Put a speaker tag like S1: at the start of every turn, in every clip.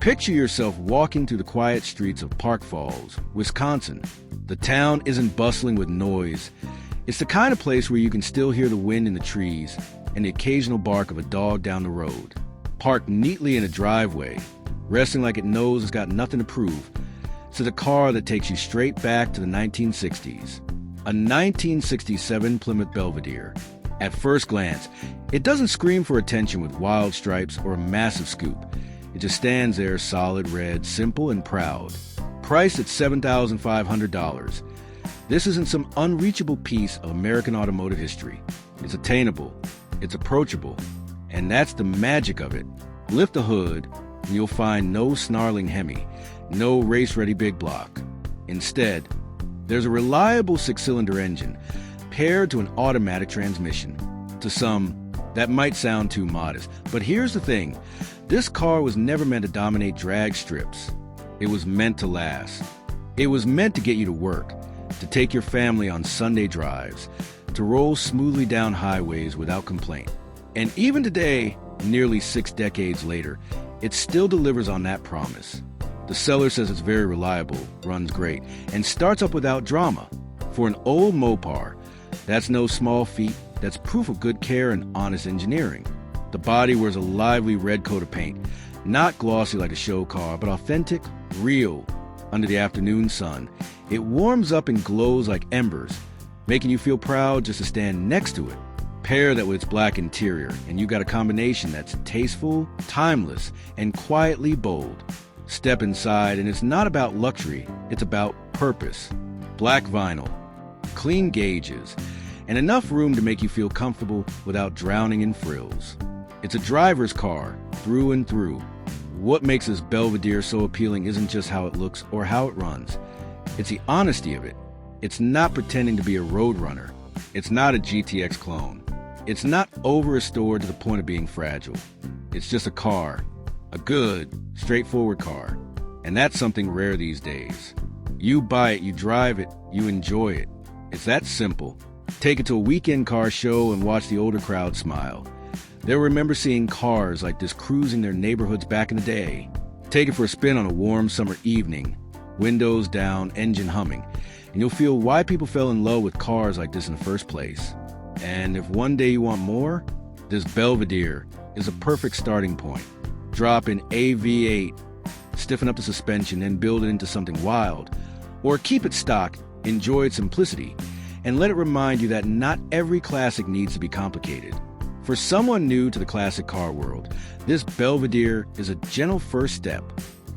S1: Picture yourself walking through the quiet streets of Park Falls, Wisconsin. The town isn't bustling with noise. It's the kind of place where you can still hear the wind in the trees and the occasional bark of a dog down the road. Parked neatly in a driveway, resting like it knows it's got nothing to prove, it's a car that takes you straight back to the 1960s. A 1967 Plymouth Belvedere. At first glance, it doesn't scream for attention with wild stripes or a massive scoop. It just stands there solid red, simple and proud. Priced at $7,500. This isn't some unreachable piece of American automotive history. It's attainable, it's approachable, and that's the magic of it. Lift the hood, and you'll find no snarling Hemi, no race-ready big block. Instead, there's a reliable six-cylinder engine paired to an automatic transmission. To some, that might sound too modest, but here's the thing. This car was never meant to dominate drag strips. It was meant to last. It was meant to get you to work, to take your family on Sunday drives, to roll smoothly down highways without complaint. And even today, nearly 6 decades later, it still delivers on that promise. The seller says it's very reliable, runs great, and starts up without drama. For an old Mopar, that's no small feat. That's proof of good care and honest engineering. The body wears a lively red coat of paint, not glossy like a show car, but authentic, real. Under the afternoon sun, it warms up and glows like embers, making you feel proud just to stand next to it. Pair that with its black interior, and you got a combination that's tasteful, timeless, and quietly bold. Step inside, and it's not about luxury, it's about purpose. Black vinyl, clean gauges, and enough room to make you feel comfortable without drowning in frills. It's a driver's car, through and through. What makes this Belvedere so appealing isn't just how it looks or how it runs. It's the honesty of it. It's not pretending to be a road runner. It's not a GTX clone. It's not over-restored to the point of being fragile. It's just a car. A good, straightforward car. And that's something rare these days. You buy it, you drive it, you enjoy it. It's that simple. Take it to a weekend car show and watch the older crowd smile. They'll remember seeing cars like this cruising their neighborhoods back in the day. Take it for a spin on a warm summer evening, windows down, engine humming, and you'll feel why people fell in love with cars like this in the first place. And if one day you want more, this Belvedere is a perfect starting point. Drop in a V8, stiffen up the suspension, and build it into something wild. Or keep it stock, enjoy its simplicity, and let it remind you that not every classic needs to be complicated. For someone new to the classic car world, this Belvedere is a gentle first step.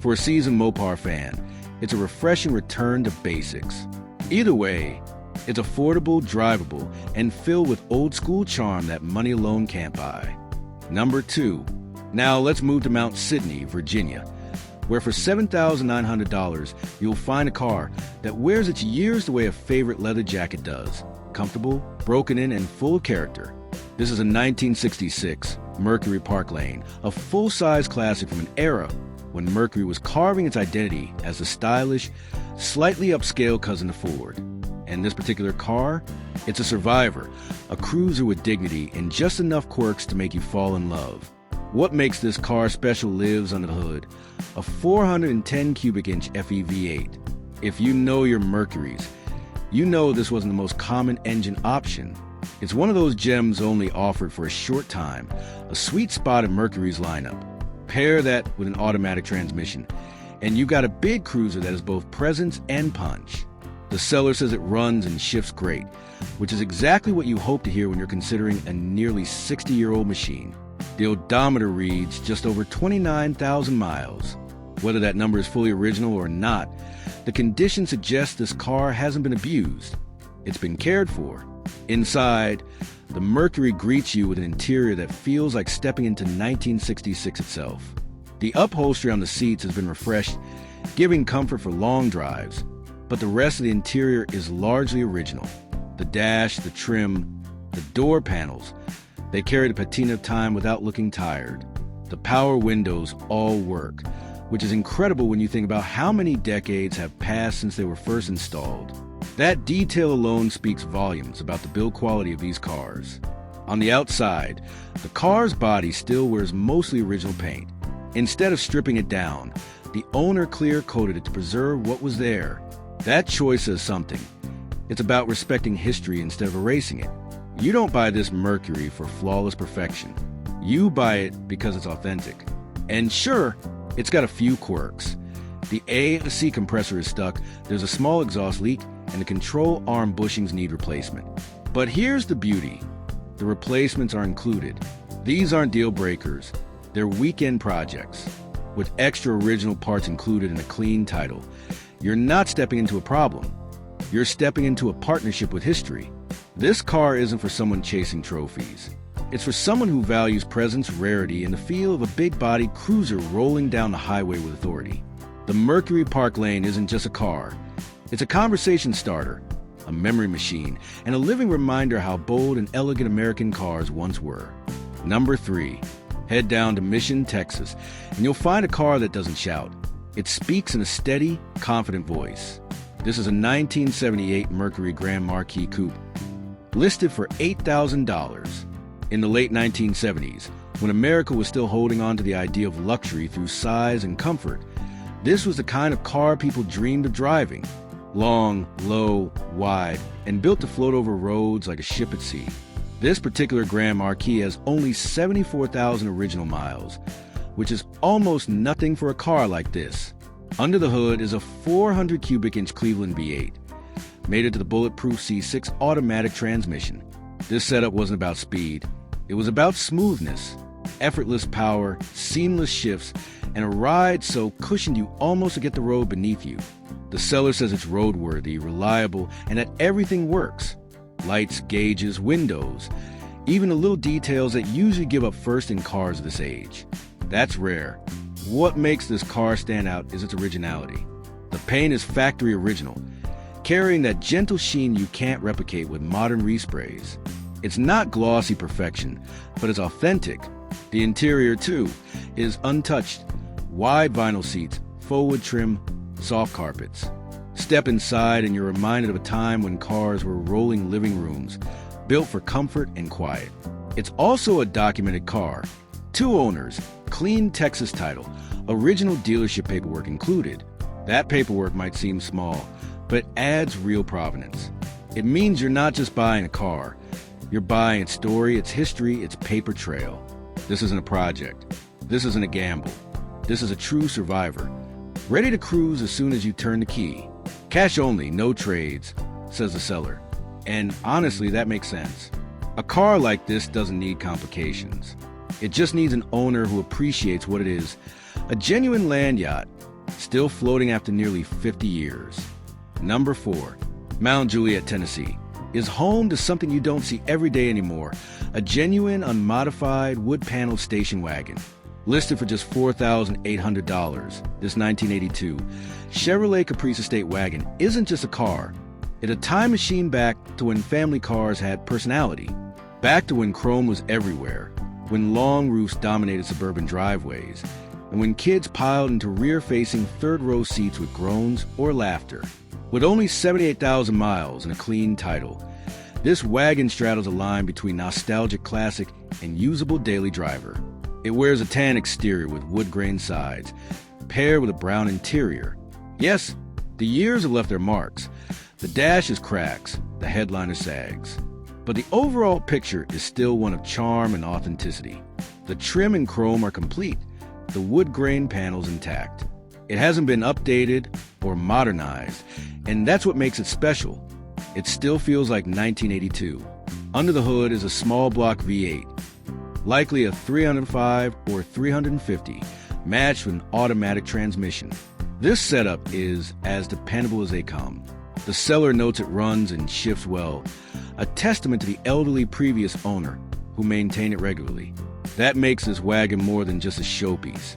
S1: For a seasoned Mopar fan, it's a refreshing return to basics. Either way, it's affordable, drivable, and filled with old-school charm that money alone can't buy. Number 2. Now let's move to Mount Sydney, Virginia, where for $7,900, you'll find a car that wears its years the way a favorite leather jacket does. Comfortable, broken in, and full of character. This is a 1966 Mercury Park Lane, a full-size classic from an era when Mercury was carving its identity as a stylish, slightly upscale cousin to Ford. And this particular car, it's a survivor, a cruiser with dignity and just enough quirks to make you fall in love. What makes this car special lives under the hood, a 410 cubic inch FE V8. If you know your Mercuries, you know this wasn't the most common engine option. It's one of those gems only offered for a short time, a sweet spot in Mercury's lineup. Pair that with an automatic transmission, and you got a big cruiser that has both presence and punch. The seller says it runs and shifts great, which is exactly what you hope to hear when you're considering a nearly 60-year-old machine. The odometer reads just over 29,000 miles. Whether that number is fully original or not, the condition suggests this car hasn't been abused. It's been cared for. Inside, the Mercury greets you with an interior that feels like stepping into 1966 itself. The upholstery on the seats has been refreshed, giving comfort for long drives, but the rest of the interior is largely original. The dash, the trim, the door panels, they carry the patina of time without looking tired. The power windows all work, which is incredible when you think about how many decades have passed since they were first installed. That detail alone speaks volumes about the build quality of these cars. On the outside, the car's body still wears mostly original paint. Instead of stripping it down, the owner clear-coated it to preserve what was there. That choice says something. It's about respecting history instead of erasing it. You don't buy this Mercury for flawless perfection. You buy it because it's authentic. And sure, it's got a few quirks. The AC compressor is stuck, there's a small exhaust leak, and the control arm bushings need replacement. But here's the beauty. The replacements are included. These aren't deal breakers. They're weekend projects. With extra original parts included in a clean title, you're not stepping into a problem. You're stepping into a partnership with history. This car isn't for someone chasing trophies. It's for someone who values presence, rarity, and the feel of a big-bodied cruiser rolling down the highway with authority. The Mercury Park Lane isn't just a car. It's a conversation starter, a memory machine, and a living reminder how bold and elegant American cars once were. Number 3. Head down to Mission, Texas, and you'll find a car that doesn't shout. It speaks in a steady, confident voice. This is a 1978 Mercury Grand Marquis Coupe, listed for $8,000. In the late 1970s, when America was still holding on to the idea of luxury through size and comfort, this was the kind of car people dreamed of driving. Long, low, wide, and built to float over roads like a ship at sea. This particular Grand Marquis has only 74,000 original miles, which is almost nothing for a car like this. Under the hood is a 400 cubic inch Cleveland V8, mated to the bulletproof C6 automatic transmission. This setup wasn't about speed. It was about smoothness, effortless power, seamless shifts, and a ride so cushioned you almost forget the road beneath you. The seller says it's roadworthy, reliable, and that everything works. Lights, gauges, windows, even the little details that usually give up first in cars of this age. That's rare. What makes this car stand out is its originality. The paint is factory original, carrying that gentle sheen you can't replicate with modern resprays. It's not glossy perfection, but it's authentic. The interior, too, is untouched. Wide vinyl seats, forward trim, soft carpets. Step inside and you're reminded of a time when cars were rolling living rooms, built for comfort and quiet. It's also a documented car. 2 owners, clean Texas title, original dealership paperwork included. That paperwork might seem small, but adds real provenance. It means you're not just buying a car. You're buying its story, its history, its paper trail. This isn't a project. This isn't a gamble. This is a true survivor, ready to cruise as soon as you turn the key. Cash only, no trades, says the seller. And honestly, that makes sense. A car like this doesn't need complications. It just needs an owner who appreciates what it is, a genuine land yacht, still floating after nearly 50 years. Number 4, Mount Juliet, Tennessee, is home to something you don't see every day anymore, a genuine, unmodified, wood-paneled station wagon. Listed for just $4,800, this 1982 Chevrolet Caprice Estate wagon isn't just a car. It's a time machine back to when family cars had personality, back to when chrome was everywhere, when long roofs dominated suburban driveways, and when kids piled into rear-facing third-row seats with groans or laughter. With only 78,000 miles and a clean title, this wagon straddles a line between nostalgic classic and usable daily driver. It wears a tan exterior with wood-grain sides, paired with a brown interior. Yes, the years have left their marks. The dash is cracks, the headliner sags. But the overall picture is still one of charm and authenticity. The trim and chrome are complete, the wood-grain panels intact. It hasn't been updated or modernized, and that's what makes it special. It still feels like 1982. Under the hood is a small block V8, likely a 305 or 350, matched with an automatic transmission. This setup is as dependable as they come. The seller notes it runs and shifts well, a testament to the elderly previous owner who maintained it regularly. That makes this wagon more than just a showpiece.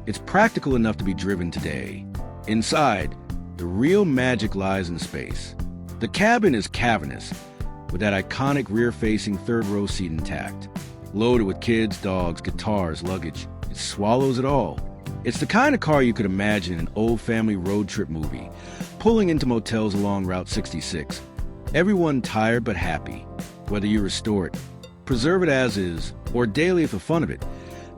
S1: It's practical enough to be driven today. Inside, the real magic lies in space. The cabin is cavernous, with that iconic rear-facing third-row seat intact. Loaded with kids, dogs, guitars, luggage. It swallows it all. It's the kind of car you could imagine in an old family road trip movie, pulling into motels along Route 66. Everyone tired but happy. Whether you restore it, preserve it as is, or daily for the fun of it,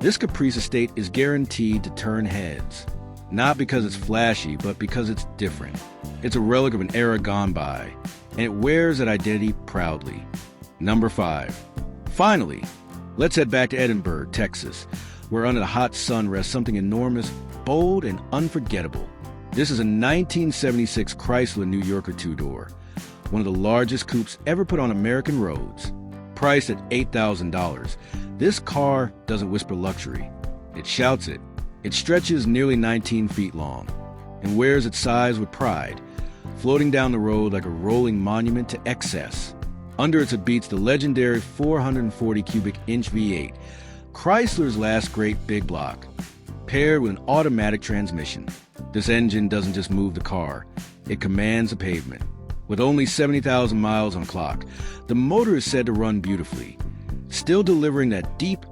S1: This caprice estate is guaranteed to turn heads. Not because it's flashy, but because it's different. It's a relic of an era gone by, and it wears that identity proudly. Number 5. Finally, let's head back to Edinburgh, Texas, where under the hot sun rests something enormous, bold, and unforgettable. This is a 1976 Chrysler New Yorker two-door, one of the largest coupes ever put on American roads. Priced at $8,000, this car doesn't whisper luxury. It shouts it. It stretches nearly 19 feet long and wears its size with pride, floating down the road like a rolling monument to excess. Under it beats the legendary 440 cubic inch V8, Chrysler's last great big block, paired with an automatic transmission. This engine doesn't just move the car, it commands the pavement. With only 70,000 miles on the clock, the motor is said to run beautifully, still delivering that deep,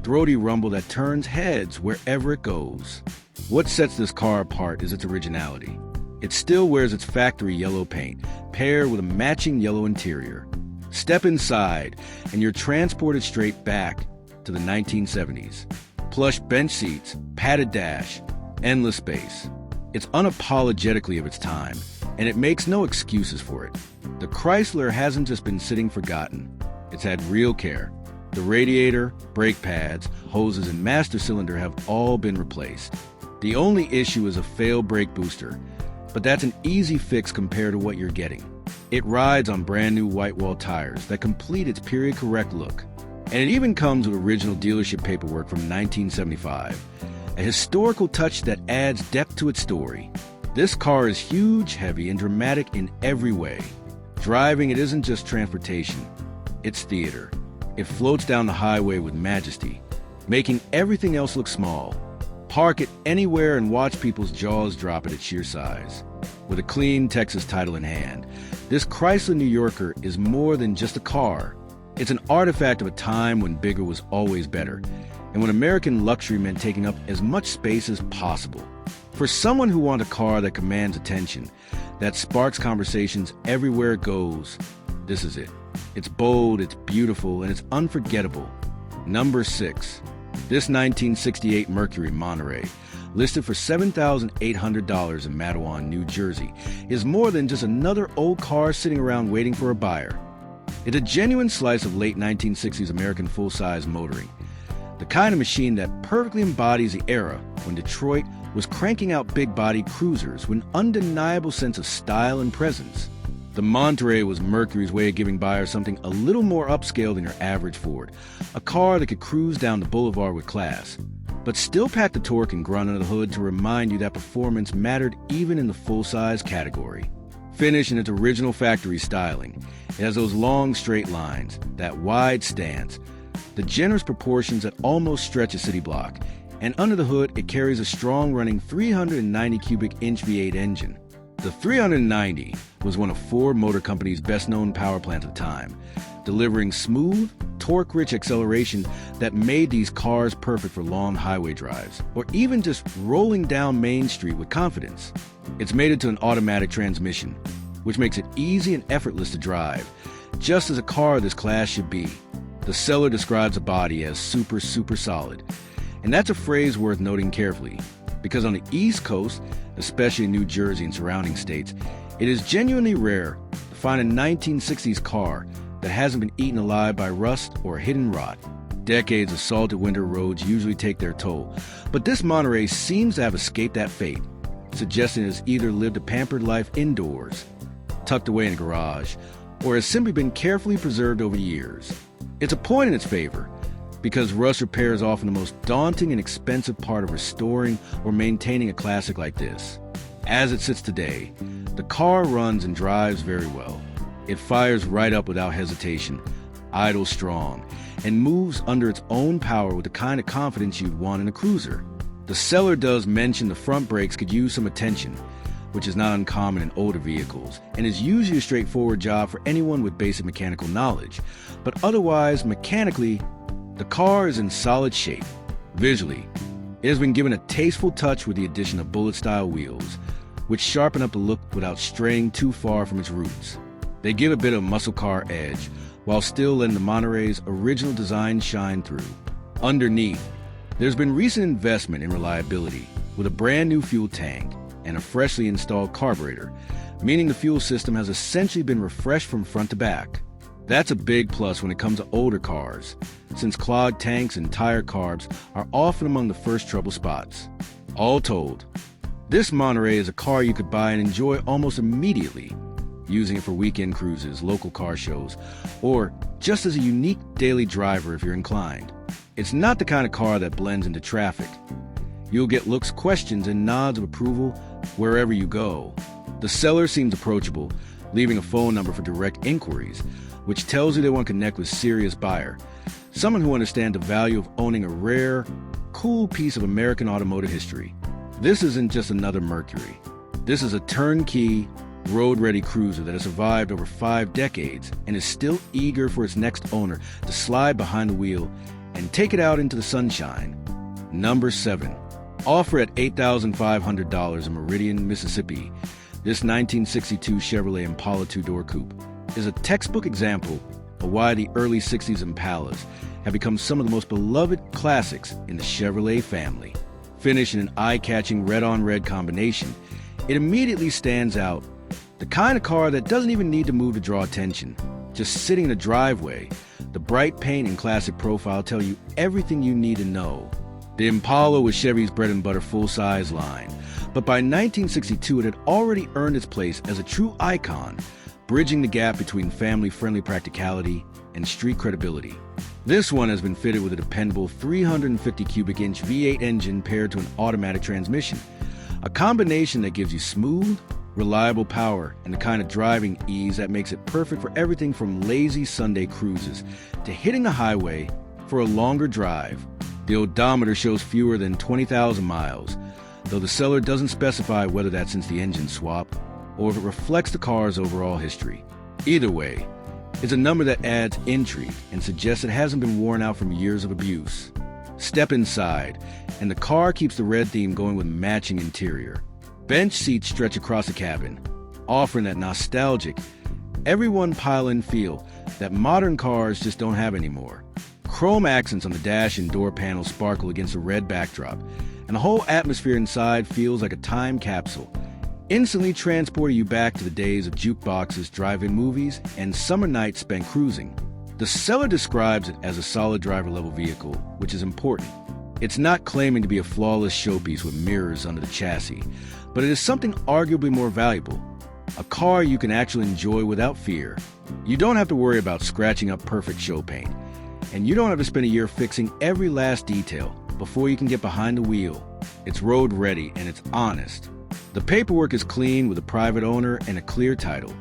S1: throaty rumble that turns heads wherever it goes. What sets this car apart is its originality. It still wears its factory yellow paint, paired with a matching yellow interior. Step inside, and you're transported straight back to the 1970s. Plush bench seats, padded dash, endless space. It's unapologetically of its time, and it makes no excuses for it. The Chrysler hasn't just been sitting forgotten. It's had real care. The radiator, brake pads, hoses, and master cylinder have all been replaced. The only issue is a failed brake booster, but that's an easy fix compared to what you're getting. It rides on brand new white wall tires that complete its period correct look. And it even comes with original dealership paperwork from 1975, a historical touch that adds depth to its story. This car is huge, heavy, and dramatic in every way. Driving it isn't just transportation, it's theater. It floats down the highway with majesty, making everything else look small. Park it anywhere and watch people's jaws drop at its sheer size. With a clean Texas title in hand, this Chrysler New Yorker is more than just a car. It's an artifact of a time when bigger was always better, and when American luxury meant taking up as much space as possible. For someone who wants a car that commands attention, that sparks conversations everywhere it goes, this is it. It's bold, it's beautiful, and it's unforgettable. Number 6. This 1968 Mercury Monterey, listed for $7,800 in Matawan, New Jersey, is more than just another old car sitting around waiting for a buyer. It's a genuine slice of late 1960s American full-size motoring, the kind of machine that perfectly embodies the era when Detroit was cranking out big-body cruisers with an undeniable sense of style and presence. The Monterey was Mercury's way of giving buyers something a little more upscale than your average Ford, a car that could cruise down the boulevard with class, but still pack the torque and grunt under the hood to remind you that performance mattered even in the full-size category. Finished in its original factory styling, it has those long straight lines, that wide stance, the generous proportions that almost stretch a city block, and under the hood it carries a strong-running 390 cubic inch V8 engine. The 390 was one of Ford Motor Company's best-known power plants of the time, delivering smooth, torque-rich acceleration that made these cars perfect for long highway drives, or even just rolling down Main Street with confidence. It's made into an automatic transmission, which makes it easy and effortless to drive, just as a car of this class should be. The seller describes the body as super solid, and that's a phrase worth noting carefully, because on the East Coast, especially in New Jersey and surrounding states, it is genuinely rare to find a 1960s car that hasn't been eaten alive by rust or hidden rot. Decades of salted winter roads usually take their toll, but this Monterey seems to have escaped that fate, suggesting it has either lived a pampered life indoors, tucked away in a garage, or has simply been carefully preserved over years. It's a point in its favor, because rust repair is often the most daunting and expensive part of restoring or maintaining a classic like this. As it sits today, the car runs and drives very well. It fires right up without hesitation, idles strong, and moves under its own power with the kind of confidence you'd want in a cruiser. The seller does mention the front brakes could use some attention, which is not uncommon in older vehicles, and is usually a straightforward job for anyone with basic mechanical knowledge. But otherwise, mechanically, the car is in solid shape. Visually, it has been given a tasteful touch with the addition of bullet-style wheels, which sharpen up the look without straying too far from its roots. They give a bit of muscle car edge, while still letting the Monterey's original design shine through. Underneath, There's been recent investment in reliability with a brand new fuel tank and a freshly installed carburetor, meaning the fuel system has essentially been refreshed from front to back. That's a big plus when it comes to older cars, since clogged tanks and tire carbs are often among the first trouble spots. All told, this Monterey is a car you could buy and enjoy almost immediately, using it for weekend cruises, local car shows, or just as a unique daily driver if you're inclined. It's not the kind of car that blends into traffic. You'll get looks, questions, and nods of approval wherever you go. The seller seems approachable, leaving a phone number for direct inquiries, which tells you they want to connect with a serious buyer, someone who understands the value of owning a rare, cool piece of American automotive history. This isn't just another Mercury. This is a turnkey, road-ready cruiser that has survived over 5 decades and is still eager for its next owner to slide behind the wheel and take it out into the sunshine. Number 7. Offer at $8,500 in Meridian, Mississippi. This 1962 Chevrolet Impala 2-door coupe is a textbook example of why the early 60s Impalas have become some of the most beloved classics in the Chevrolet family. Finished in an eye-catching red-on-red combination, it immediately stands out. The kind of car that doesn't even need to move to draw attention. Just sitting in a driveway, the bright paint and classic profile tell you everything you need to know. The Impala was Chevy's bread-and-butter full-size line, but by 1962 it had already earned its place as a true icon, bridging the gap between family-friendly practicality and street credibility. This one has been fitted with a dependable 350 cubic inch V8 engine paired to an automatic transmission, a combination that gives you smooth, reliable power and the kind of driving ease that makes it perfect for everything from lazy Sunday cruises to hitting the highway for a longer drive. The odometer shows fewer than 20,000 miles, though the seller doesn't specify whether that's since the engine swap or if it reflects the car's overall history. Either way, it's a number that adds intrigue and suggests it hasn't been worn out from years of abuse. Step inside, and the car keeps the red theme going with matching interior. Bench seats stretch across the cabin, offering that nostalgic, everyone pile-in feel that modern cars just don't have anymore. Chrome accents on the dash and door panels sparkle against a red backdrop, and the whole atmosphere inside feels like a time capsule, instantly transporting you back to the days of jukeboxes, drive-in movies, and summer nights spent cruising. The seller describes it as a solid driver-level vehicle, which is important. It's not claiming to be a flawless showpiece with mirrors under the chassis, but it is something arguably more valuable. A car you can actually enjoy without fear. You don't have to worry about scratching up perfect show paint, and you don't have to spend a year fixing every last detail before you can get behind the wheel. It's road ready and it's honest. The paperwork is clean with a private owner and a clear title,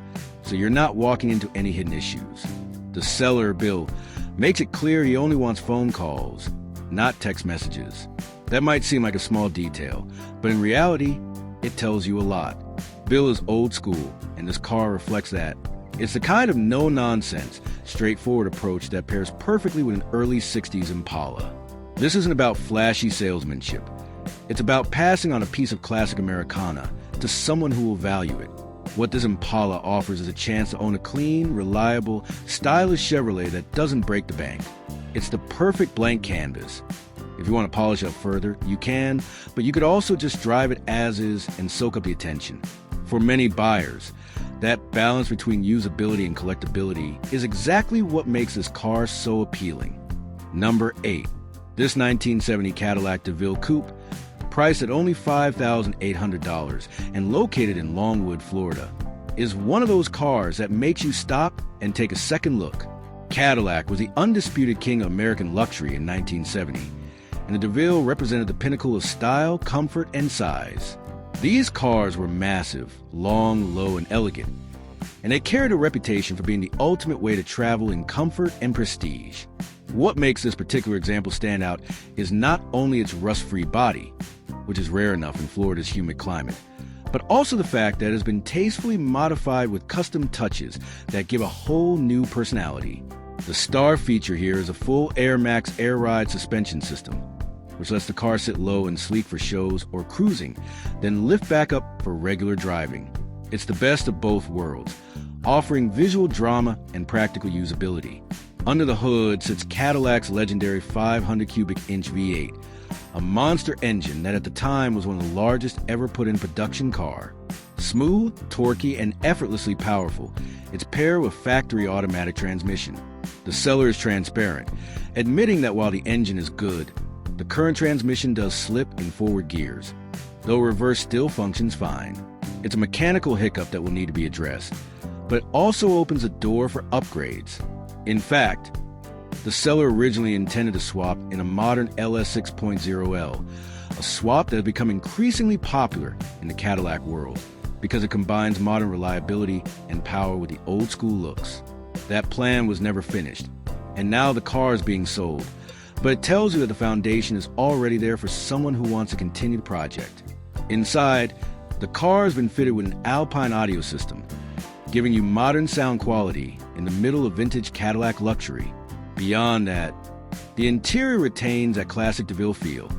S1: so you're not walking into any hidden issues. The seller, Bill, makes it clear he only wants phone calls, not text messages. That might seem like a small detail, but in reality, it tells you a lot. Bill is old school, and this car reflects that. It's the kind of no-nonsense, straightforward approach that pairs perfectly with an early 60s Impala. This isn't about flashy salesmanship. It's about passing on a piece of classic Americana to someone who will value it. What this Impala offers is a chance to own a clean, reliable, stylish Chevrolet that doesn't break the bank. It's the perfect blank canvas. If you want to polish up further, you can, but you could also just drive it as is and soak up the attention. For many buyers, that balance between usability and collectability is exactly what makes this car so appealing. Number 8. This 1970 Cadillac DeVille Coupe, priced at only $5,800 and located in Longwood, Florida, is one of those cars that makes you stop and take a second look. Cadillac was the undisputed king of American luxury in 1970, and the DeVille represented the pinnacle of style, comfort, and size. These cars were massive, long, low, and elegant, and they carried a reputation for being the ultimate way to travel in comfort and prestige. What makes this particular example stand out is not only its rust-free body, which is rare enough in Florida's humid climate, but also the fact that it has been tastefully modified with custom touches that give a whole new personality. The star feature here is a full Air Max Air Ride suspension system, which lets the car sit low and sleek for shows or cruising, then lift back up for regular driving. It's the best of both worlds, offering visual drama and practical usability. Under the hood sits Cadillac's legendary 500 cubic inch V8, A monster engine that at the time was one of the largest ever put in production car. Smooth, torquey, and effortlessly powerful, it's paired with factory automatic transmission. The seller is transparent, admitting that while the engine is good, the current transmission does slip in forward gears, though reverse still functions fine. It's a mechanical hiccup that will need to be addressed, but it also opens a door for upgrades. In fact, the seller originally intended to swap in a modern LS 6.0L, a swap that has become increasingly popular in the Cadillac world because it combines modern reliability and power with the old-school looks. That plan was never finished, and now the car is being sold, but it tells you that the foundation is already there for someone who wants to continue the project. Inside, the car has been fitted with an Alpine audio system, giving you modern sound quality in the middle of vintage Cadillac luxury. Beyond that, the interior retains that classic DeVille feel.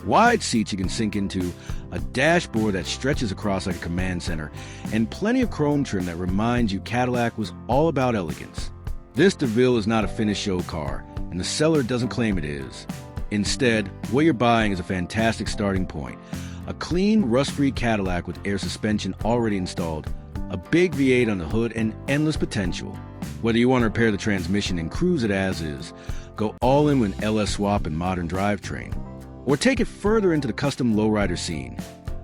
S1: Wide seats you can sink into, a dashboard that stretches across like a command center, and plenty of chrome trim that reminds you Cadillac was all about elegance. This DeVille is not a finished show car, and the seller doesn't claim it is. Instead, what you're buying is a fantastic starting point. A clean, rust-free Cadillac with air suspension already installed, a big V8 on the hood, and endless potential. Whether you want to repair the transmission and cruise it as is, go all in with an LS swap and modern drivetrain, or take it further into the custom lowrider scene.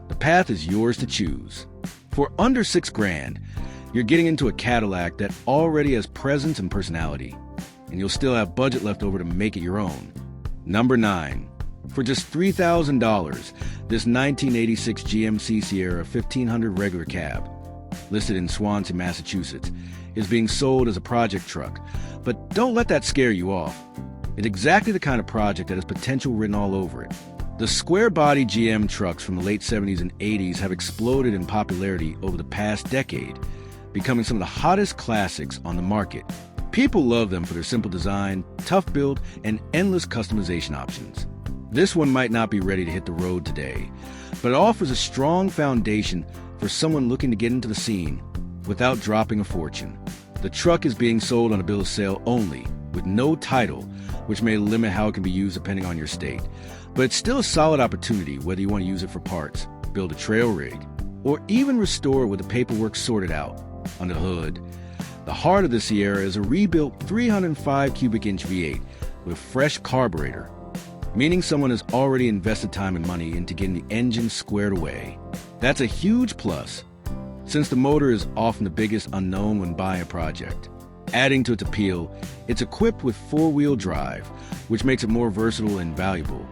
S1: The path is yours to choose. For under $6,000, you're getting into a Cadillac that already has presence and personality, and you'll still have budget left over to make it your own. Number 9. For just $3,000, this 1986 GMC Sierra 1500 regular cab, listed in Swansea, Massachusetts, is being sold as a project truck. But don't let that scare you off. It's exactly the kind of project that has potential written all over it. The square-body GM trucks from the late 70s and 80s have exploded in popularity over the past decade, becoming some of the hottest classics on the market. People love them for their simple design, tough build, and endless customization options. This one might not be ready to hit the road today, but it offers a strong foundation for someone looking to get into the scene without dropping a fortune. The truck is being sold on a bill of sale only, with no title, which may limit how it can be used depending on your state. But it's still a solid opportunity whether you want to use it for parts, build a trail rig, or even restore it with the paperwork sorted out. Under the hood, the heart of the Sierra is a rebuilt 305 cubic inch V8 with a fresh carburetor, meaning someone has already invested time and money into getting the engine squared away. That's a huge plus, since the motor is often the biggest unknown when buying a project. Adding to its appeal, it's equipped with four-wheel drive, which makes it more versatile and valuable,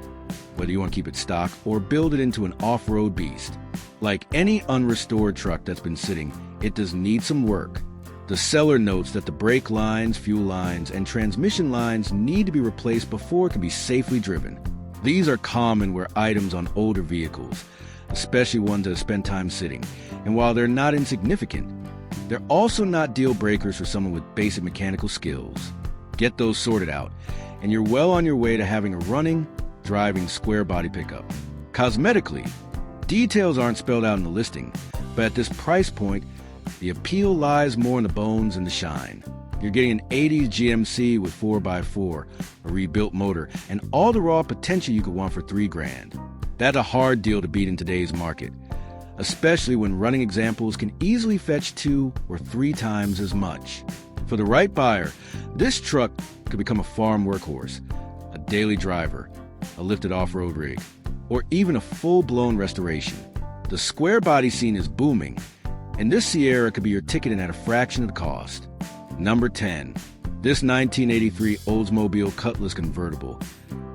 S1: whether you want to keep it stock or build it into an off-road beast. Like any unrestored truck that's been sitting, it does need some work. The seller notes that the brake lines, fuel lines, and transmission lines need to be replaced before it can be safely driven. These are common wear items on older vehicles, especially ones that have spent time sitting, and while they're not insignificant, they're also not deal breakers for someone with basic mechanical skills. Get those sorted out, and you're well on your way to having a running, driving square body pickup. Cosmetically, details aren't spelled out in the listing, but at this price point, the appeal lies more in the bones and the shine. You're getting an 80s GMC with 4x4, a rebuilt motor, and all the raw potential you could want for $3,000. That's a hard deal to beat in today's market, especially when running examples can easily fetch 2 or 3 times as much. For the right buyer, this truck could become a farm workhorse, a daily driver, a lifted off-road rig, or even a full-blown restoration. The square body scene is booming, and this Sierra could be your ticket in at a fraction of the cost. Number 10. This 1983 Oldsmobile Cutlass convertible,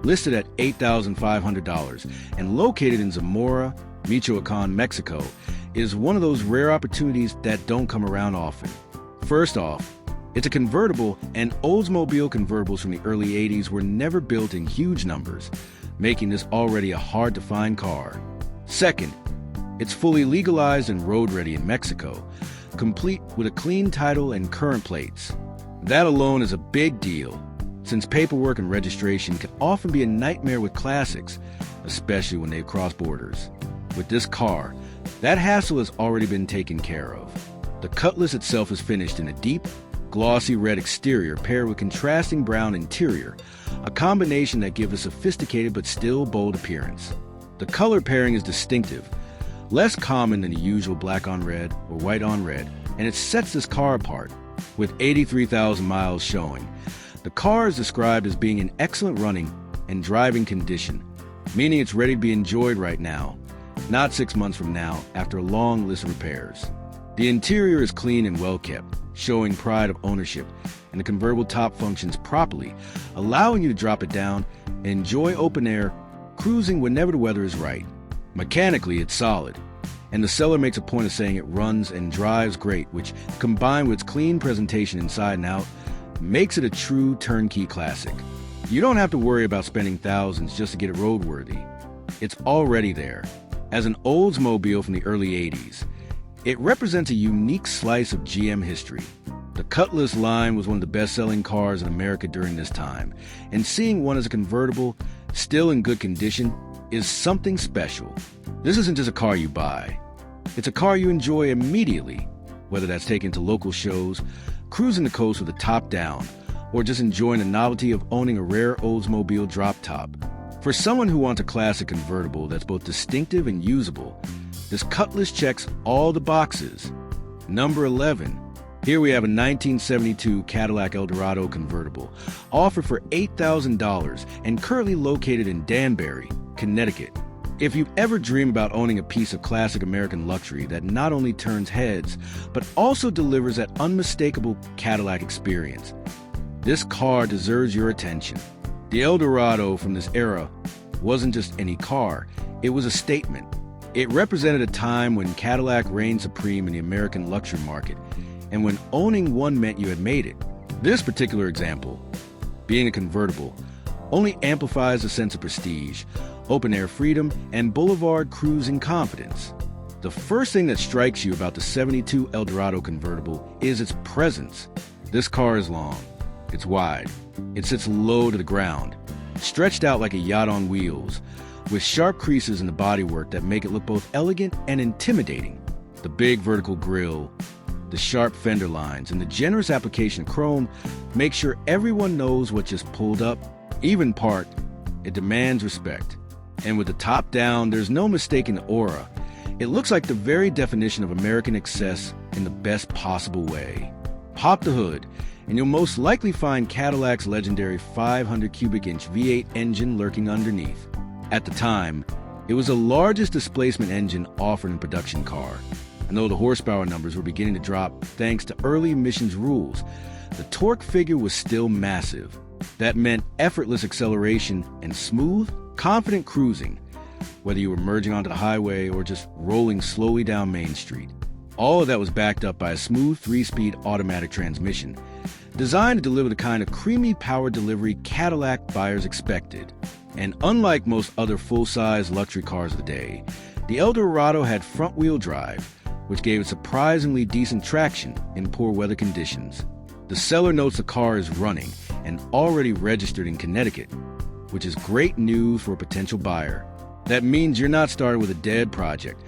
S1: listed at $8,500 and located in Zamora, Michoacan, Mexico, is one of those rare opportunities that don't come around often. First off, it's a convertible, and Oldsmobile convertibles from the early 80s were never built in huge numbers, making this already a hard-to-find car. Second, it's fully legalized and road-ready in Mexico, complete with a clean title and current plates. That alone is a big deal, since paperwork and registration can often be a nightmare with classics, especially when they cross borders. With this car, that hassle has already been taken care of. The Cutlass itself is finished in a deep, glossy red exterior paired with contrasting brown interior, a combination that gives a sophisticated but still bold appearance. The color pairing is distinctive, less common than the usual black on red or white on red, and it sets this car apart. With 83,000 miles showing, the car is described as being in excellent running and driving condition, meaning it's ready to be enjoyed right now, not 6 months from now after a long list of repairs. The interior is clean and well kept, showing pride of ownership, and the convertible top functions properly, allowing you to drop it down and enjoy open air, cruising whenever the weather is right. Mechanically, it's solid, and the seller makes a point of saying it runs and drives great, which, combined with its clean presentation inside and out, makes it a true turnkey classic. You don't have to worry about spending thousands just to get it roadworthy. It's already there. As an Oldsmobile from the early 80s, it represents a unique slice of GM history. The Cutlass line was one of the best-selling cars in America during this time, and seeing one as a convertible, still in good condition, is something special. This isn't just a car you buy. It's a car you enjoy immediately, whether that's taken to local shows, cruising the coast with the top down, or just enjoying the novelty of owning a rare Oldsmobile drop top. For someone who wants a classic convertible that's both distinctive and usable, this Cutlass checks all the boxes. Number 11. Here we have a 1972 Cadillac Eldorado convertible, offered for $8,000 and currently located in Danbury, Connecticut. If you've ever dreamed about owning a piece of classic American luxury that not only turns heads, but also delivers that unmistakable Cadillac experience, this car deserves your attention. The Eldorado from this era wasn't just any car, it was a statement. It represented a time when Cadillac reigned supreme in the American luxury market, and when owning one meant you had made it. This particular example, being a convertible, only amplifies the sense of prestige, open-air freedom, and boulevard cruising confidence. The first thing that strikes you about the 72 Eldorado convertible is its presence. This car is long, it's wide, it sits low to the ground, stretched out like a yacht on wheels, with sharp creases in the bodywork that make it look both elegant and intimidating. The big vertical grille, the sharp fender lines, and the generous application of chrome make sure everyone knows what just pulled up. Even parked, it demands respect. And with the top down, there's no mistaking the aura. It looks like the very definition of American excess in the best possible way. Pop the hood, and you'll most likely find Cadillac's legendary 500 cubic inch V8 engine lurking underneath. At the time, it was the largest displacement engine offered in a production car. And though the horsepower numbers were beginning to drop thanks to early emissions rules, the torque figure was still massive. That meant effortless acceleration and smooth, confident cruising, whether you were merging onto the highway or just rolling slowly down Main Street. All of that was backed up by a smooth 3-speed automatic transmission, designed to deliver the kind of creamy power delivery Cadillac buyers expected. And unlike most other full-size luxury cars of the day, the Eldorado had front-wheel drive, which gave it surprisingly decent traction in poor weather conditions. The seller notes the car is running and already registered in Connecticut, which is great news for a potential buyer. That means you're not starting with a dead project.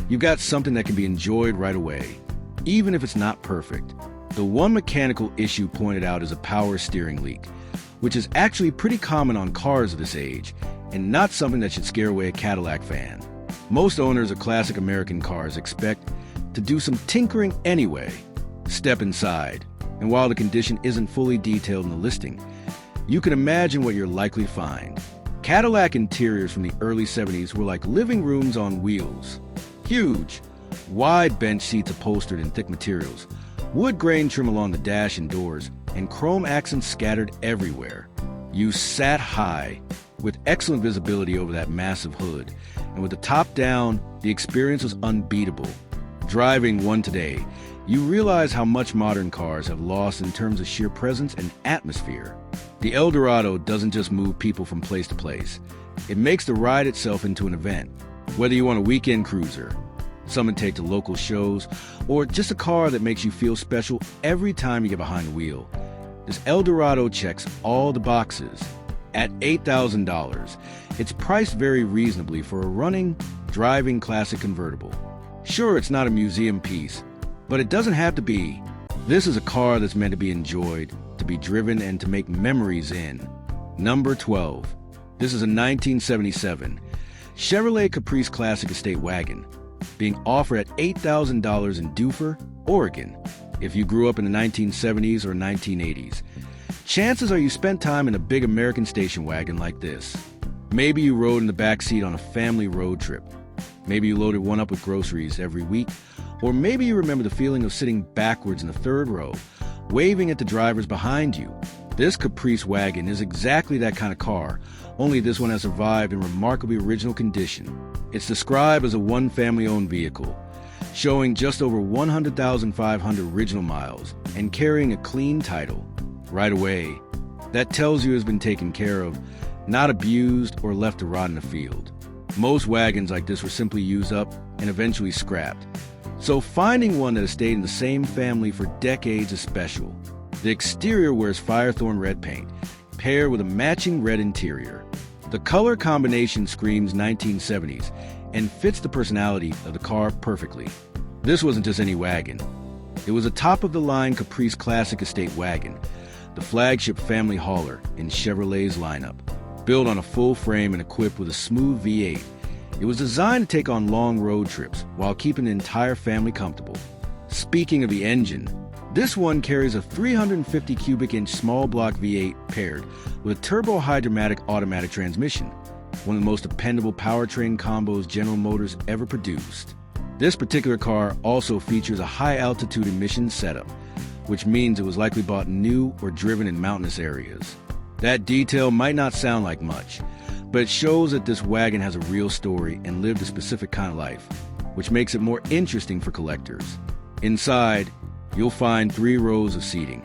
S1: You've got something that can be enjoyed right away, even if it's not perfect. The one mechanical issue pointed out is a power steering leak, which is actually pretty common on cars of this age, and not something that should scare away a Cadillac fan. Most owners of classic American cars expect to do some tinkering anyway. Step inside, and while the condition isn't fully detailed in the listing, you can imagine what you're likely to find. Cadillac interiors from the early 70s were like living rooms on wheels. Huge, wide bench seats upholstered in thick materials, wood grain trim along the dash and doors, and chrome accents scattered everywhere. You sat high, with excellent visibility over that massive hood, and with the top down, the experience was unbeatable. Driving one today, you realize how much modern cars have lost in terms of sheer presence and atmosphere. The Eldorado doesn't just move people from place to place. It makes the ride itself into an event. Whether you want a weekend cruiser, someone take to local shows, or just a car that makes you feel special every time you get behind the wheel, this Eldorado checks all the boxes. At $8,000, it's priced very reasonably for a running, driving classic convertible. Sure, it's not a museum piece, but it doesn't have to be. This is a car that's meant to be enjoyed, to be driven, and to make memories in. Number 12. This is a 1977 Chevrolet Caprice Classic Estate Wagon, being offered at $8,000 in Dufur, Oregon. If you grew up in the 1970s or 1980s, chances are you spent time in a big American station wagon like this. Maybe you rode in the backseat on a family road trip. Maybe you loaded one up with groceries every week. Or maybe you remember the feeling of sitting backwards in the third row, waving at the drivers behind you. This Caprice wagon is exactly that kind of car, only this one has survived in remarkably original condition. It's described as a one-family-owned vehicle, showing just over 100,500 original miles and carrying a clean title. Right away, that tells you it's been taken care of, not abused or left to rot in a field. Most wagons like this were simply used up and eventually scrapped. So finding one that has stayed in the same family for decades is special. The exterior wears firethorn red paint, paired with a matching red interior. The color combination screams 1970s and fits the personality of the car perfectly. This wasn't just any wagon. It was a top-of-the-line Caprice Classic Estate Wagon, the flagship family hauler in Chevrolet's lineup. Built on a full frame and equipped with a smooth V8, it was designed to take on long road trips while keeping the entire family comfortable. Speaking of the engine, this one carries a 350 cubic inch small block V8 paired with a turbo hydromatic automatic transmission, one of the most dependable powertrain combos General Motors ever produced. This particular car also features a high altitude emissions setup, which means it was likely bought new or driven in mountainous areas. That detail might not sound like much, but it shows that this wagon has a real story and lived a specific kind of life, which makes it more interesting for collectors. Inside, you'll find 3 rows of seating,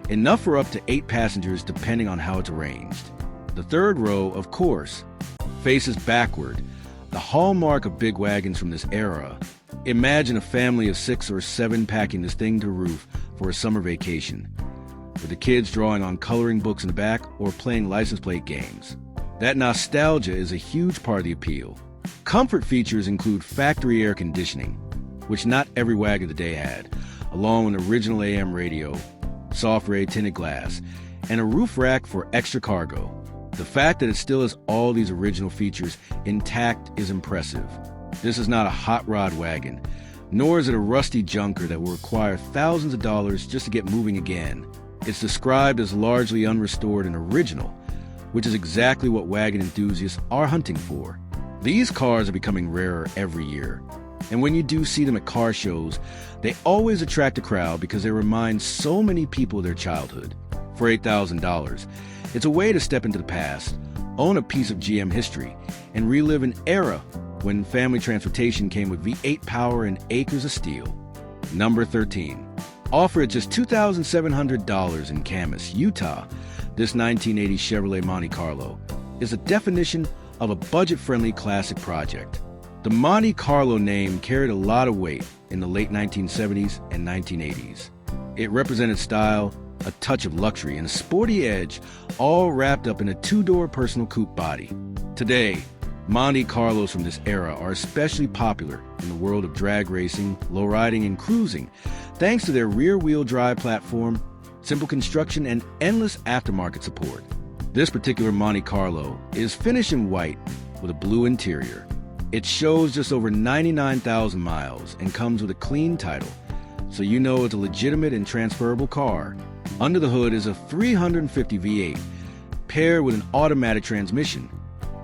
S1: enough for up to 8 passengers depending on how it's arranged. The third row, of course, faces backward, the hallmark of big wagons from this era. Imagine a family of 6 or 7 packing this thing to the roof for a summer vacation, with the kids drawing on coloring books in the back or playing license plate games. That nostalgia is a huge part of the appeal. Comfort features include factory air conditioning, which not every wagon of the day had, along with an original AM radio, soft ray tinted glass, and a roof rack for extra cargo. The fact that it still has all these original features intact is impressive. This is not a hot rod wagon, nor is it a rusty junker that will require thousands of dollars just to get moving again. It's described as largely unrestored and original, which is exactly what wagon enthusiasts are hunting for. These cars are becoming rarer every year, and when you do see them at car shows, they always attract a crowd because they remind so many people of their childhood. For $8,000, it's a way to step into the past, own a piece of GM history, and relive an era when family transportation came with V8 power and acres of steel. Number 13. Offered at just $2,700 in Camas, Utah, this 1980 Chevrolet Monte Carlo is a definition of a budget-friendly classic project. The Monte Carlo name carried a lot of weight in the late 1970s and 1980s. It represented style, a touch of luxury, and a sporty edge, all wrapped up in a 2-door personal coupe body. Today, Monte Carlos from this era are especially popular in the world of drag racing, lowriding, and cruising, thanks to their rear-wheel drive platform, simple construction, and endless aftermarket support. This particular Monte Carlo is finished in white with a blue interior. It shows just over 99,000 miles and comes with a clean title, so you know it's a legitimate and transferable car. Under the hood is a 350 V8 paired with an automatic transmission,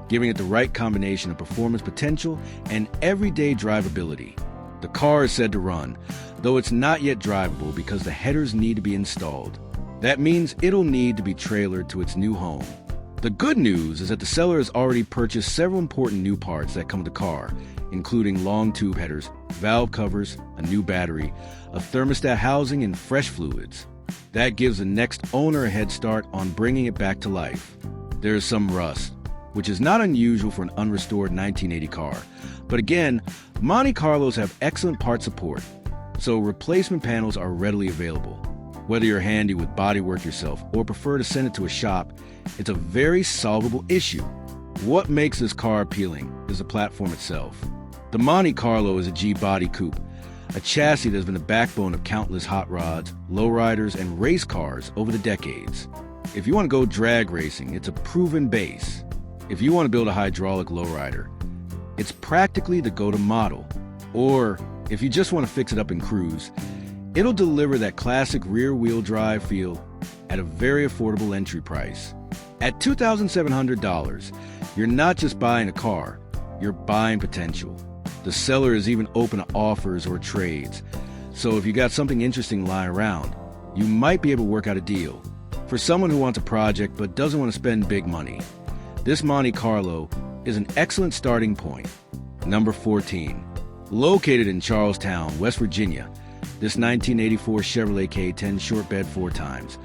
S1: giving it the right combination of performance potential and everyday drivability. The car is said to run, though it's not yet drivable because the headers need to be installed. That means it'll need to be trailered to its new home. The good news is that the seller has already purchased several important new parts that come with the car, including long tube headers, valve covers, a new battery, a thermostat housing, and fresh fluids. That gives the next owner a head start on bringing it back to life. There is some rust, which is not unusual for an unrestored 1980 car. But again, Monte Carlos have excellent part support, so replacement panels are readily available. Whether you're handy with bodywork yourself or prefer to send it to a shop, it's a very solvable issue. What makes this car appealing is the platform itself. The Monte Carlo is a G-body coupe, a chassis that has been the backbone of countless hot rods, lowriders, and race cars over the decades. If you want to go drag racing, it's a proven base. If you want to build a hydraulic lowrider, it's practically the go-to model. Or if you just want to fix it up and cruise, it'll deliver that classic rear-wheel drive feel at a very affordable entry price. At $2,700, you're not just buying a car, you're buying potential. The seller is even open to offers or trades. So if you got something interesting lying around, you might be able to work out a deal. For someone who wants a project but doesn't want to spend big money, this Monte Carlo is an excellent starting point. Number 14. Located in Charlestown, West Virginia, this 1984 Chevrolet K10 short bed 4x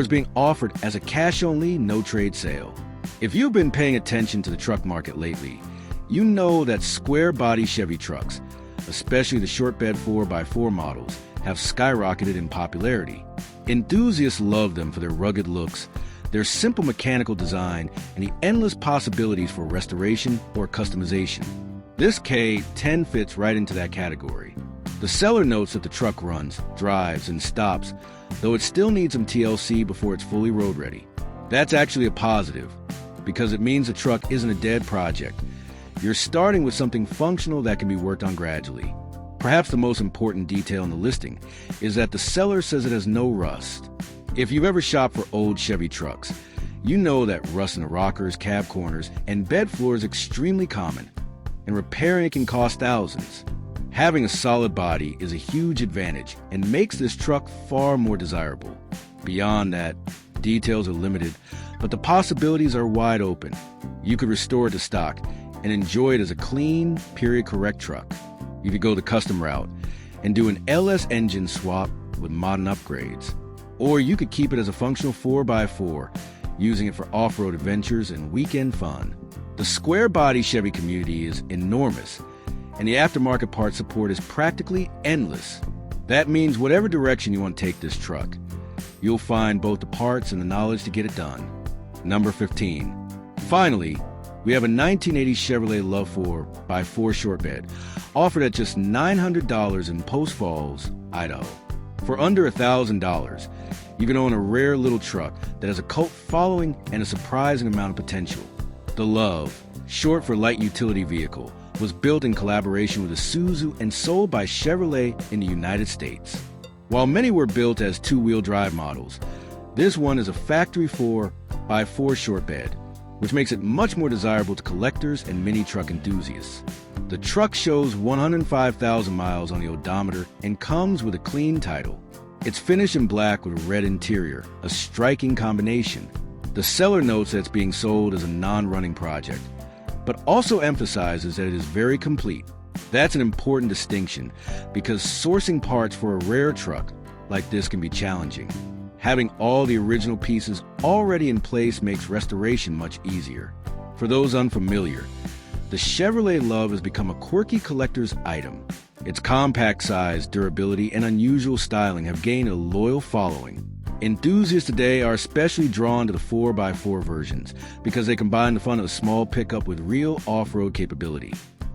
S1: is being offered as a cash-only, no-trade sale. If you've been paying attention to the truck market lately, you know that square-body Chevy trucks, especially the short bed 4x4 models, have skyrocketed in popularity. Enthusiasts love them for their rugged looks, their simple mechanical design, and the endless possibilities for restoration or customization. This K10 fits right into that category. The seller notes that the truck runs, drives, and stops, though it still needs some TLC before it's fully road ready. That's actually a positive, because it means the truck isn't a dead project. You're starting with something functional that can be worked on gradually. Perhaps the most important detail in the listing is that the seller says it has no rust. If you've ever shopped for old Chevy trucks, you know that rust in the rockers, cab corners, and bed floor is extremely common, and repairing it can cost thousands. Having a solid body is a huge advantage and makes this truck far more desirable. Beyond that, details are limited, but the possibilities are wide open. You could restore it to stock and enjoy it as a clean, period-correct truck. You could go the custom route and do an LS engine swap with modern upgrades. Or you could keep it as a functional 4x4, using it for off-road adventures and weekend fun. The square-body Chevy community is enormous, and the aftermarket parts support is practically endless. That means whatever direction you want to take this truck, you'll find both the parts and the knowledge to get it done. Number 15. Finally, we have a 1980 Chevrolet Love 4x4 short bed, offered at just $900 in Post Falls, Idaho. For under $1,000, you can own a rare little truck that has a cult following and a surprising amount of potential. The Love, short for light utility vehicle, was built in collaboration with Isuzu and sold by Chevrolet in the United States. While many were built as two-wheel drive models, this one is a factory 4x4 short bed, which makes it much more desirable to collectors and mini truck enthusiasts. The truck shows 105,000 miles on the odometer and comes with a clean title. It's finished in black with a red interior, a striking combination. The seller notes that it's being sold as a non-running project, but also emphasizes that it is very complete. That's an important distinction, because sourcing parts for a rare truck like this can be challenging. Having all the original pieces already in place makes restoration much easier. For those unfamiliar, the Chevrolet Love has become a quirky collector's item. Its compact size, durability, and unusual styling have gained a loyal following. Enthusiasts today are especially drawn to the 4x4 versions because they combine the fun of a small pickup with real off-road capability.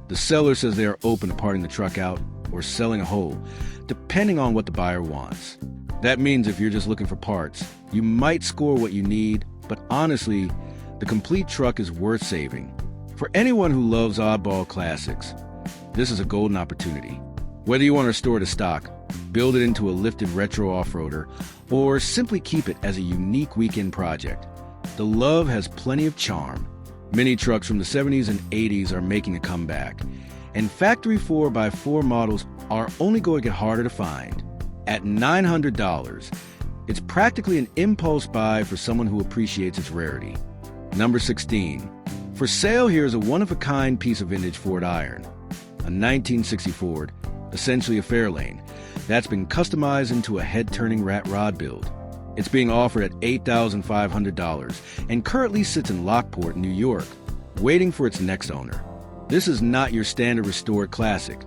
S1: The seller says they are open to parting the truck out or selling a whole, depending on what the buyer wants. That means if you're just looking for parts, you might score what you need, but honestly, the complete truck is worth saving. For anyone who loves oddball classics, this is a golden opportunity. Whether you want to restore it to stock, build it into a lifted retro off-roader, or simply keep it as a unique weekend project, the Love has plenty of charm. Many trucks from the 70s and 80s are making a comeback, and factory 4x4 models are only going to get harder to find. At $900, it's practically an impulse buy for someone who appreciates its rarity. Number 16. For sale, here is a one-of-a-kind piece of vintage Ford iron, a 1960 Ford, essentially a Fairlane, that's been customized into a head-turning rat rod build. It's being offered at $8,500 and currently sits in Lockport, New York, waiting for its next owner. This is not your standard restored classic,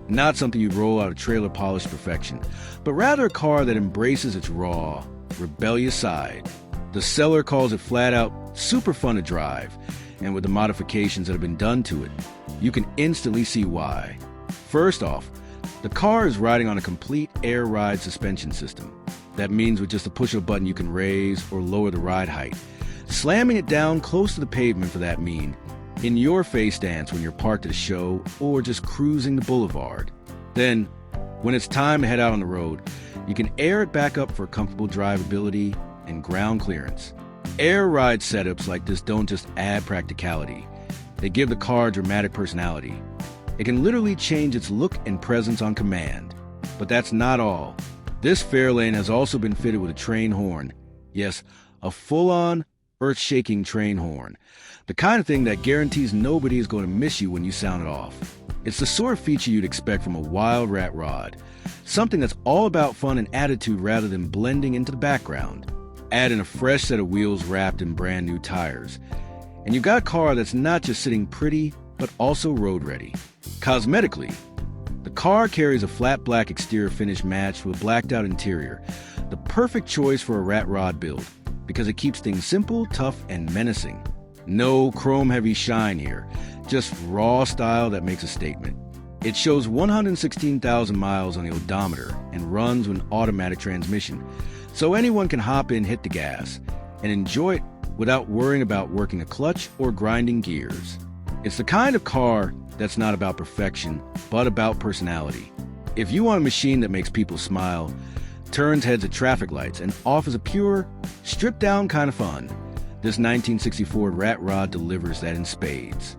S1: not something you'd roll out of trailer polished perfection, but rather a car that embraces its raw, rebellious side. The seller calls it flat out super fun to drive, and with the modifications that have been done to it, you can instantly see why. First off, The car is riding on a complete air ride suspension system. That means with just a push of a button you can raise or lower the ride height, slamming it down close to the pavement for that mean, in your face stance when you're parked at a show or just cruising the boulevard. Then, when it's time to head out on the road, you can air it back up for comfortable drivability and ground clearance. Air ride setups like this don't just add practicality, they give the car dramatic personality. It can literally change its look and presence on command. But that's not all. This Fairlane has also been fitted with a train horn. Yes, a full-on, earth-shaking train horn. The kind of thing that guarantees nobody is going to miss you when you sound it off. It's the sort of feature you'd expect from a wild rat rod. Something that's all about fun and attitude rather than blending into the background. Add in a fresh set of wheels wrapped in brand new tires. And you've got a car that's not just sitting pretty, but also road ready. Cosmetically, the car carries a flat black exterior finish matched with a blacked out interior, the perfect choice for a rat rod build, because it keeps things simple, tough, and menacing. No chrome heavy shine here, just raw style that makes a statement. It shows 116,000 miles on the odometer and runs with an automatic transmission, so anyone can hop in, hit the gas, and enjoy it without worrying about working a clutch or grinding gears. It's the kind of car that's not about perfection, but about personality. If you want a machine that makes people smile, turns heads at traffic lights, and offers a pure, stripped-down kind of fun, this 1964 Rat Rod delivers that in spades.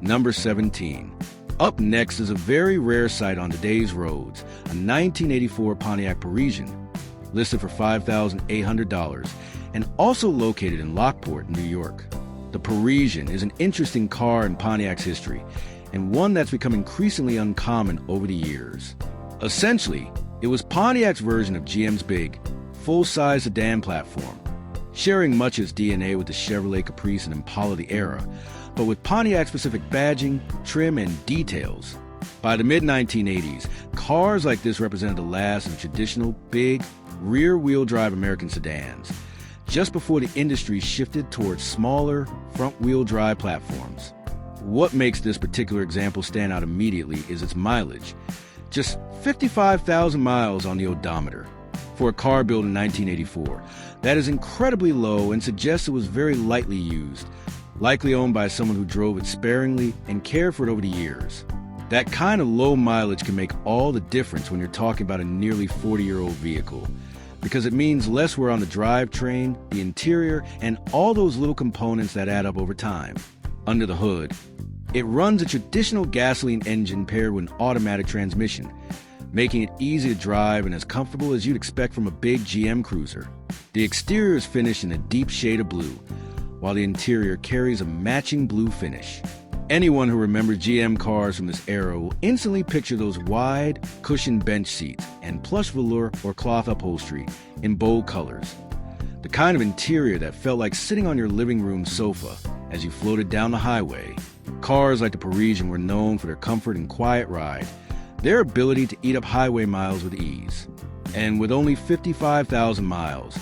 S1: Number 17. Up next is a very rare sight on today's roads, a 1984 Pontiac Parisian, listed for $5,800, and also located in Lockport, New York. The Parisian is an interesting car in Pontiac's history, and one that's become increasingly uncommon over the years. Essentially, it was Pontiac's version of GM's big, full-size sedan platform, sharing much of its DNA with the Chevrolet Caprice and Impala of the era, but with Pontiac-specific badging, trim, and details. By the mid-1980s, cars like this represented the last of traditional, big, rear-wheel drive American sedans, just before the industry shifted towards smaller, front-wheel drive platforms. What makes this particular example stand out immediately is its mileage. Just 55,000 miles on the odometer. For a car built in 1984, that is incredibly low and suggests it was very lightly used, likely owned by someone who drove it sparingly and cared for it over the years. That kind of low mileage can make all the difference when you're talking about a nearly 40-year-old vehicle, because it means less wear on the drivetrain, the interior, and all those little components that add up over time. Under the hood, it runs a traditional gasoline engine paired with an automatic transmission, making it easy to drive and as comfortable as you'd expect from a big GM cruiser. The exterior is finished in a deep shade of blue, while the interior carries a matching blue finish. Anyone who remembers GM cars from this era will instantly picture those wide, cushioned bench seats and plush velour or cloth upholstery in bold colors. The kind of interior that felt like sitting on your living room sofa as you floated down the highway. Cars like the Parisian were known for their comfort and quiet ride, their ability to eat up highway miles with ease. And with only 55,000 miles,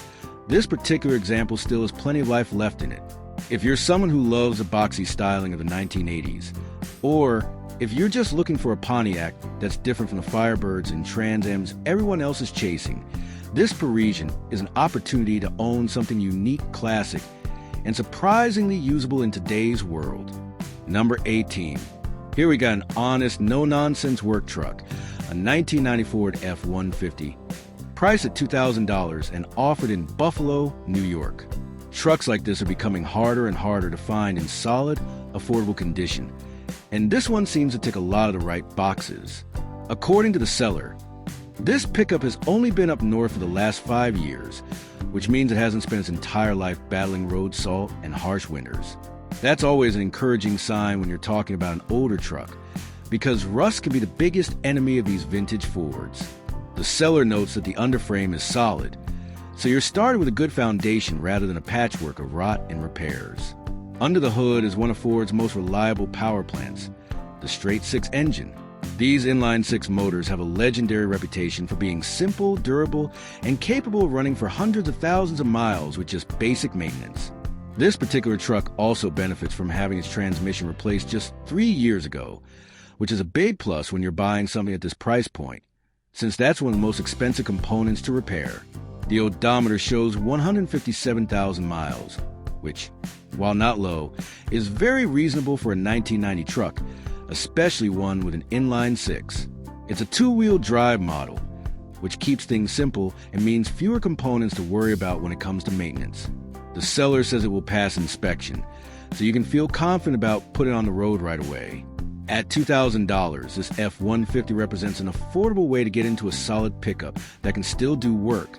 S1: this particular example still has plenty of life left in it. If you're someone who loves the boxy styling of the 1980s, or if you're just looking for a Pontiac that's different from the Firebirds and Trans Ams everyone else is chasing, this Parisian is an opportunity to own something unique, classic, and surprisingly usable in today's world. Number 18. Here we got an honest, no-nonsense work truck, a 1994 F-150, priced at $2,000 and offered in Buffalo, New York. Trucks like this are becoming harder and harder to find in solid, affordable condition, and this one seems to tick a lot of the right boxes. According to the seller, this pickup has only been up north for the last 5 years, which means it hasn't spent its entire life battling road salt and harsh winters. That's always an encouraging sign when you're talking about an older truck, because rust can be the biggest enemy of these vintage Fords. The seller notes that the underframe is solid, so you're started with a good foundation rather than a patchwork of rot and repairs. Under the hood is one of Ford's most reliable power plants, the straight-six engine. These inline-six motors have a legendary reputation for being simple, durable, and capable of running for hundreds of thousands of miles with just basic maintenance. This particular truck also benefits from having its transmission replaced just 3 years ago, which is a big plus when you're buying something at this price point, since that's one of the most expensive components to repair. The odometer shows 157,000 miles, which, while not low, is very reasonable for a 1990 truck, especially one with an inline-six. It's a two-wheel drive model, which keeps things simple and means fewer components to worry about when it comes to maintenance. The seller says it will pass inspection, so you can feel confident about putting it on the road right away. At $2,000, this F-150 represents an affordable way to get into a solid pickup that can still do work,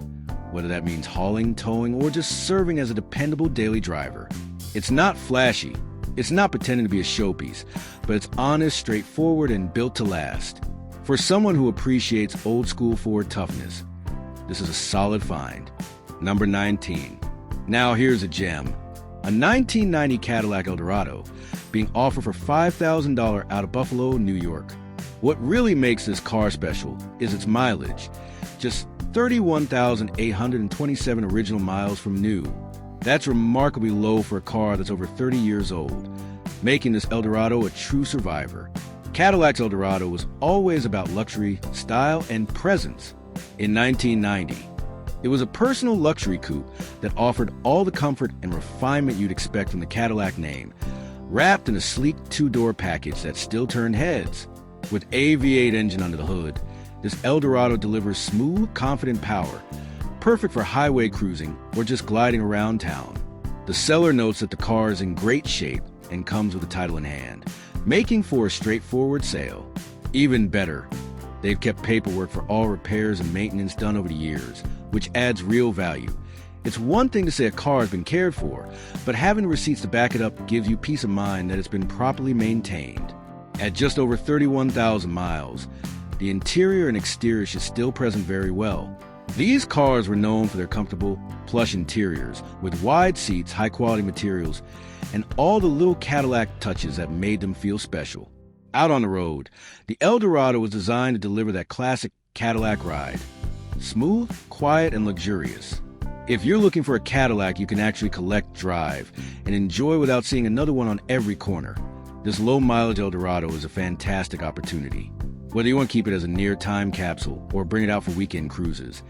S1: whether that means hauling, towing, or just serving as a dependable daily driver. It's not flashy, it's not pretending to be a showpiece, but it's honest, straightforward, and built to last. For someone who appreciates old-school Ford toughness, this is a solid find. Number 19. Now here's a gem. A 1990 Cadillac Eldorado being offered for $5,000 out of Buffalo, New York. What really makes this car special is its mileage. Just 31,827 original miles from new. That's remarkably low for a car that's over 30 years old, making this Eldorado a true survivor. Cadillac's Eldorado was always about luxury, style, and presence. In 1990, it was a personal luxury coupe that offered all the comfort and refinement you'd expect from the Cadillac name, wrapped in a sleek two-door package that still turned heads. With a V8 engine under the hood, this Eldorado delivers smooth, confident power, perfect for highway cruising or just gliding around town. The seller notes that the car is in great shape and comes with the title in hand, making for a straightforward sale. Even better, they've kept paperwork for all repairs and maintenance done over the years, which adds real value. It's one thing to say a car has been cared for, but having receipts to back it up gives you peace of mind that it's been properly maintained. At just over 31,000 miles, the interior and exterior should still present very well. These cars were known for their comfortable, plush interiors, with wide seats, high-quality materials, and all the little Cadillac touches that made them feel special. Out on the road, the Eldorado was designed to deliver that classic Cadillac ride. Smooth, quiet, and luxurious. If you're looking for a Cadillac you can actually collect, drive, and enjoy without seeing another one on every corner, this low-mileage Eldorado is a fantastic opportunity. Whether you want to keep it as a near time capsule or bring it out for weekend cruises,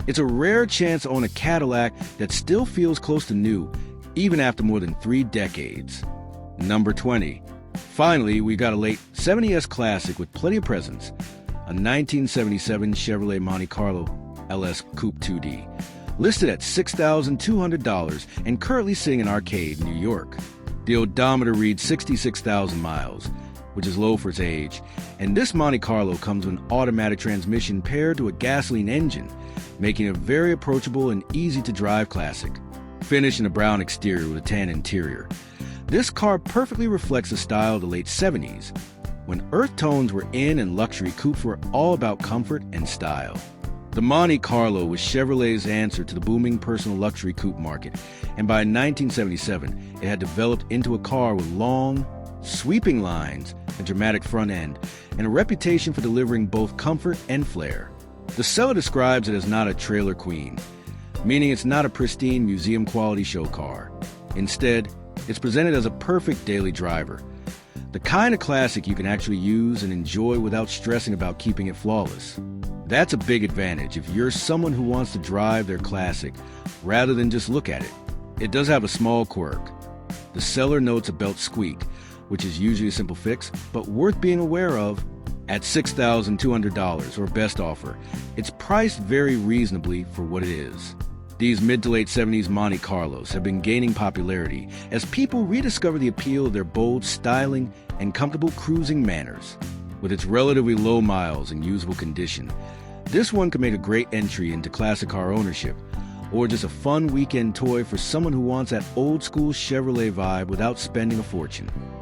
S1: it's a rare chance to own a Cadillac that still feels close to new, even after more than 3 decades. Number 20. Finally, we got a late 70s classic with plenty of presence, a 1977 Chevrolet Monte Carlo LS Coupe 2D, listed at $6,200 and currently sitting in Arcade, New York. The odometer reads 66,000 miles, which is low for its age, and this Monte Carlo comes with an automatic transmission paired to a gasoline engine, making it a very approachable and easy-to-drive classic. Finished in a brown exterior with a tan interior, this car perfectly reflects the style of the late 70s, when earth tones were in and luxury coupes were all about comfort and style. The Monte Carlo was Chevrolet's answer to the booming personal luxury coupe market, and by 1977, it had developed into a car with long, sweeping lines, a dramatic front end, and a reputation for delivering both comfort and flair. The seller describes it as not a trailer queen, meaning it's not a pristine museum-quality show car. Instead, it's presented as a perfect daily driver, the kind of classic you can actually use and enjoy without stressing about keeping it flawless. That's a big advantage if you're someone who wants to drive their classic rather than just look at it. It does have a small quirk. The seller notes a belt squeak, which is usually a simple fix, but worth being aware of. At $6,200, or best offer, it's priced very reasonably for what it is. These mid to late 70s Monte Carlos have been gaining popularity as people rediscover the appeal of their bold styling and comfortable cruising manners. With its relatively low miles and usable condition, this one could make a great entry into classic car ownership, or just a fun weekend toy for someone who wants that old-school Chevrolet vibe without spending a fortune.